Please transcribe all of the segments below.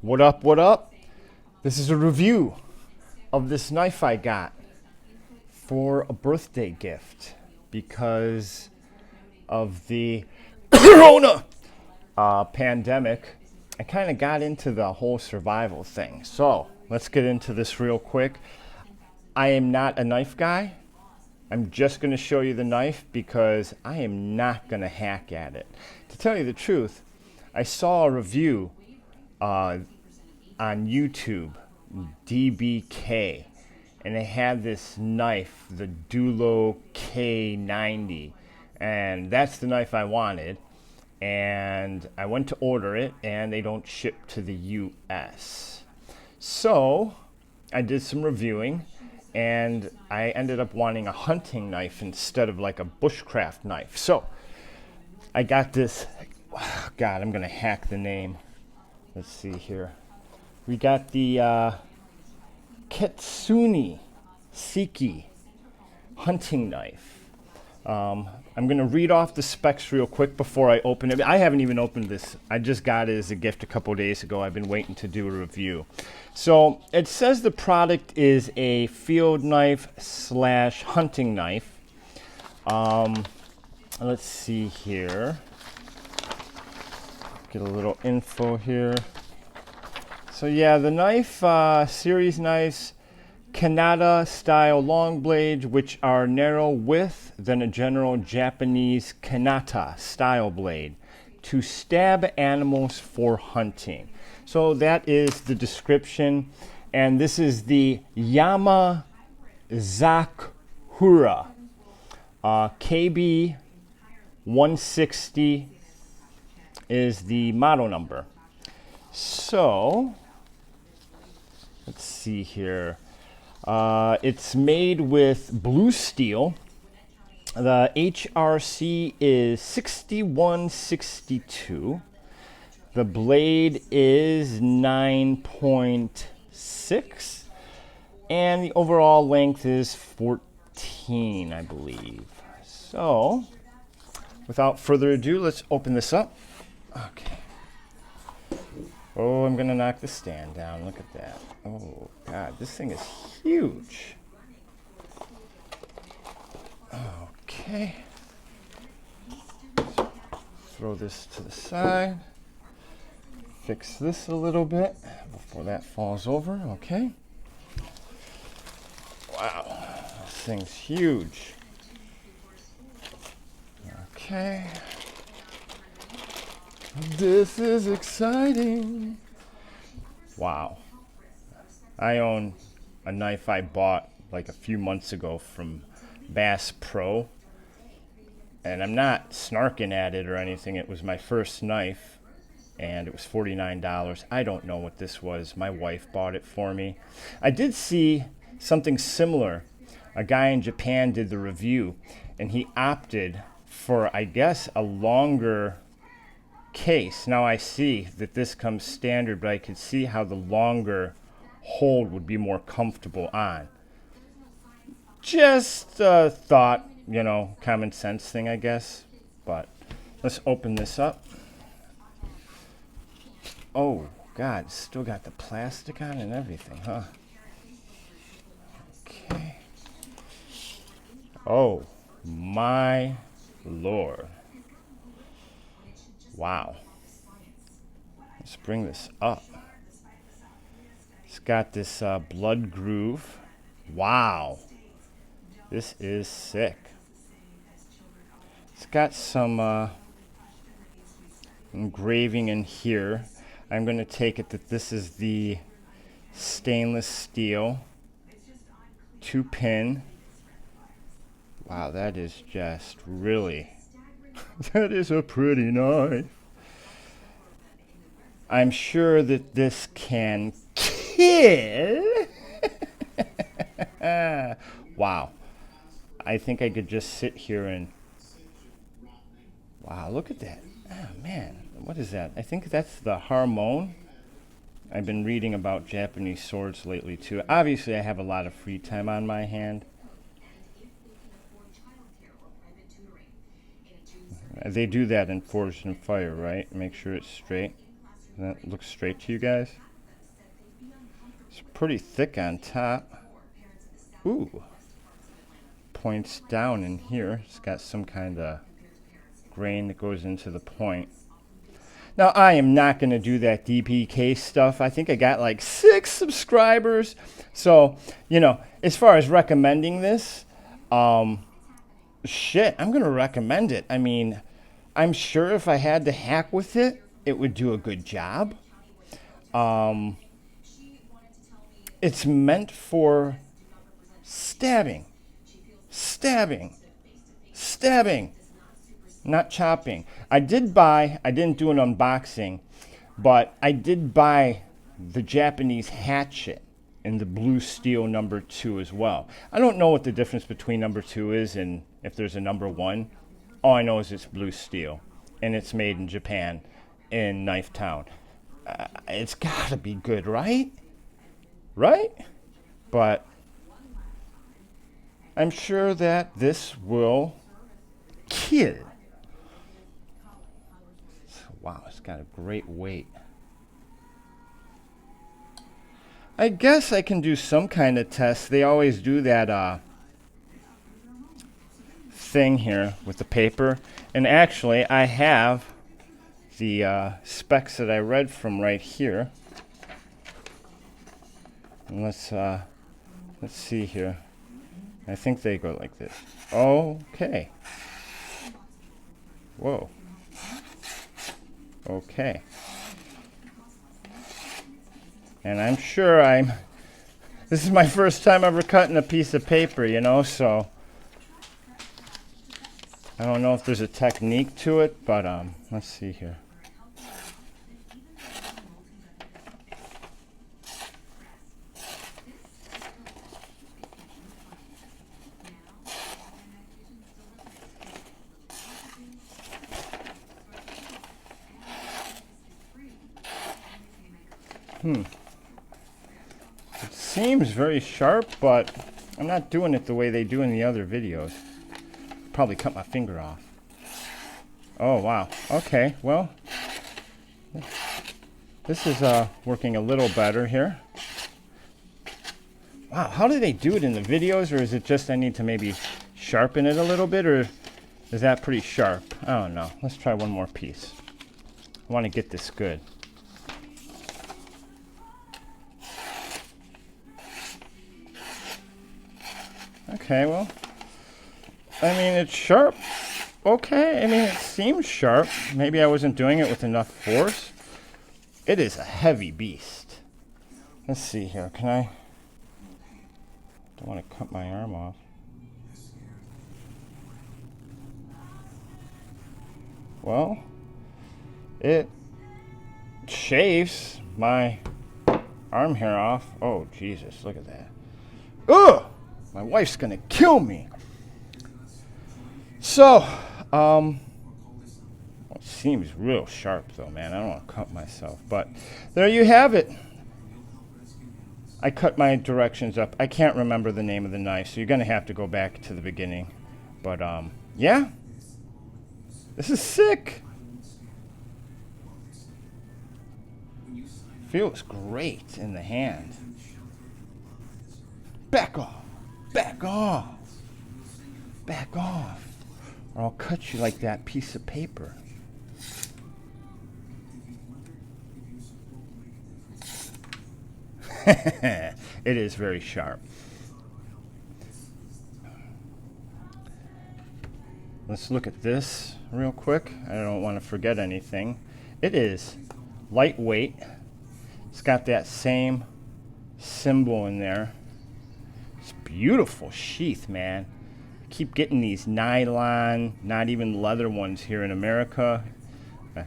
What up, what up? This is a review of this knife I got for a birthday gift because of the Corona pandemic. I kind of got into the whole survival thing. So let's get into this real quick. I am not a knife guy. I'm just going to show you the knife because I am not going to hack at it. To tell you the truth, I saw a review on YouTube, DBK, and they had this knife, the Dulo K90, and that's the knife I wanted. And I went to order it, and they don't ship to the US. So I did some reviewing, and I ended up wanting a hunting knife instead of like a bushcraft knife. So I got this. God, I'm gonna hack the name. Let's see here. We got the Ketsune Siki hunting knife. I'm going to read off the specs real quick before I open it. I haven't even opened this. I just got it as a gift a couple days ago. I've been waiting to do a review. So it says the product is a field knife / hunting knife. Let's see here. Get a little info here. So yeah, the knife, series knives, Kanata style long blades, which are narrow width than a general Japanese Kanata style blade, to stab animals for hunting. So that is the description, and this is the YAMA-ZAKURA, KB-160 is the model number. So let's see here. It's made with blue steel. The HRC is 6162. The blade is 9.6. And the overall length is 14, I believe. So, without further ado, let's open this up. Okay. Oh, I'm going to knock the stand down. Look at that. Oh, God, this thing is huge. Okay. Throw this to the side. Fix this a little bit before that falls over. Okay. Wow, this thing's huge. Okay. This is exciting. Wow. I own a knife I bought like a few months ago from Bass Pro. And I'm not snarking at it or anything. It was my first knife and it was $49. I don't know what this was. My wife bought it for me. I did see something similar. A guy in Japan did the review and he opted for, I guess, a longer case. Now I see that this comes standard, but I could see how the longer hold would be more comfortable on. Just a thought, common sense thing, I guess. But let's open this up. Oh, God, still got the plastic on and everything, huh? Okay. Oh, my Lord. Wow. Let's bring this up. It's got this blood groove. Wow. This is sick. It's got some engraving in here. I'm going to take it that this is the stainless steel 2-pin. Wow, that is just really... That is a pretty knife. I'm sure that this can kill. Wow. I think I could just sit here and... Wow, look at that. Oh, man. What is that? I think that's the Harmon. I've been reading about Japanese swords lately, too. Obviously, I have a lot of free time on my hand. They do that in Forged in Fire, right? Make sure it's straight. That looks straight to you guys? It's pretty thick on top. Ooh. Points down in here. It's got some kind of grain that goes into the point. Now, I am not going to do that DPK stuff. I think I got like 6 subscribers. So, you know, as far as recommending this, shit, I'm going to recommend it. I mean, I'm sure if I had to hack with it, it would do a good job. It's meant for stabbing, not chopping. I didn't do an unboxing, but I did buy the Japanese hatchet in the blue steel number 2 as well. I don't know what the difference between number 2 is and if there's a number 1. All I know is it's blue steel, and it's made in Japan, in Knife Town. It's gotta be good, right? Right? But I'm sure that this will kill. Wow, it's got a great weight. I guess I can do some kind of test. They always do that thing here with the paper. And actually, I have the specs that I read from right here. And let's see here. I think they go like this. Okay. Whoa. Okay. And I'm sure this is my first time ever cutting a piece of paper, you know, so I don't know if there's a technique to it, but let's see here. It seems very sharp, but I'm not doing it the way they do in the other videos. Probably cut my finger off. Oh, wow. Okay, well, this is working a little better here. Wow, how do they do it in the videos, or is it just I need to maybe sharpen it a little bit, or is that pretty sharp? I don't know. Let's try one more piece. I want to get this good. Okay, well, I mean, it's sharp. Okay, I mean, it seems sharp. Maybe I wasn't doing it with enough force. It is a heavy beast. Let's see here. Can I? Don't want to cut my arm off. Well, it shaves my arm hair off. Oh, Jesus, look at that. Ugh! My wife's gonna kill me. So, it seems real sharp though, man. I don't want to cut myself, but there you have it. I cut my directions up. I can't remember the name of the knife, so you're gonna have to go back to the beginning. But yeah, this is sick. Feels great in the hand. Back off. Back off. Back off. Or I'll cut you like that piece of paper. It is very sharp. Let's look at this real quick. I don't want to forget anything. It is lightweight. It's got that same symbol in there. It's beautiful sheath, man. I keep getting these nylon, not even leather ones here in America.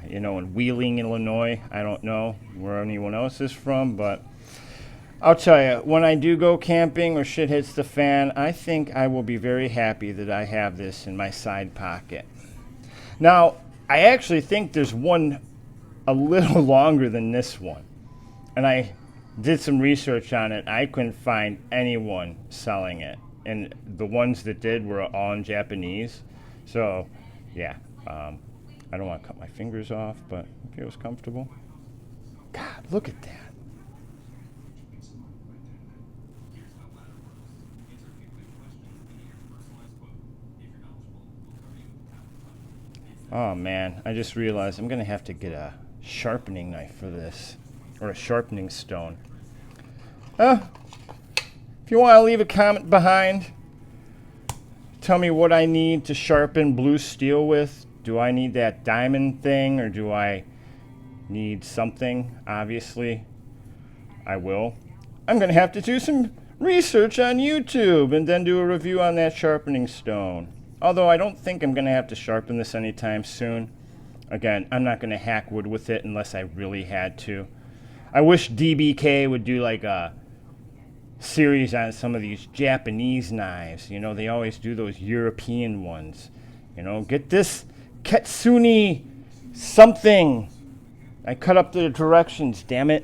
You know, in Wheeling, Illinois. I don't know where anyone else is from, but I'll tell you, when I do go camping or shit hits the fan, I think I will be very happy that I have this in my side pocket. Now, I actually think there's one a little longer than this one. And I did some research on it. I couldn't find anyone selling it. And the ones that did were all in Japanese. So, yeah. I don't want to cut my fingers off, but it feels comfortable. God, look at that. Oh man, I just realized I'm gonna have to get a sharpening knife for this, or a sharpening stone. If you want to leave a comment behind, tell me what I need to sharpen blue steel with. Do I need that diamond thing, or do I need something? Obviously, I will. I'm gonna have to do some research on YouTube and then do a review on that sharpening stone. Although I don't think I'm going to have to sharpen this anytime soon. Again, I'm not going to hack wood with it unless I really had to. I wish DBK would do like a series on some of these Japanese knives. You know, they always do those European ones. You know, get this Ketsuni something. I cut up the directions, damn it.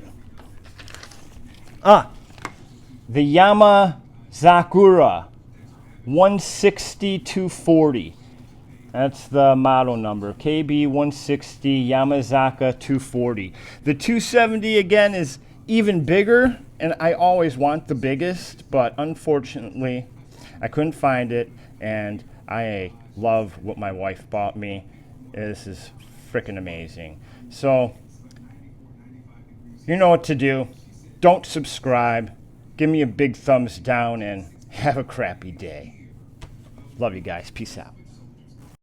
The YAMA-ZAKURA 160 240. That's the model number. KB-160 YAMA-ZAKURA 240. The 270 again is even bigger, and I always want the biggest, but unfortunately I couldn't find it, and I love what my wife bought me. This is freaking amazing. So you know what to do. Don't subscribe. Give me a big thumbs down and have a crappy day. Love you guys. Peace out.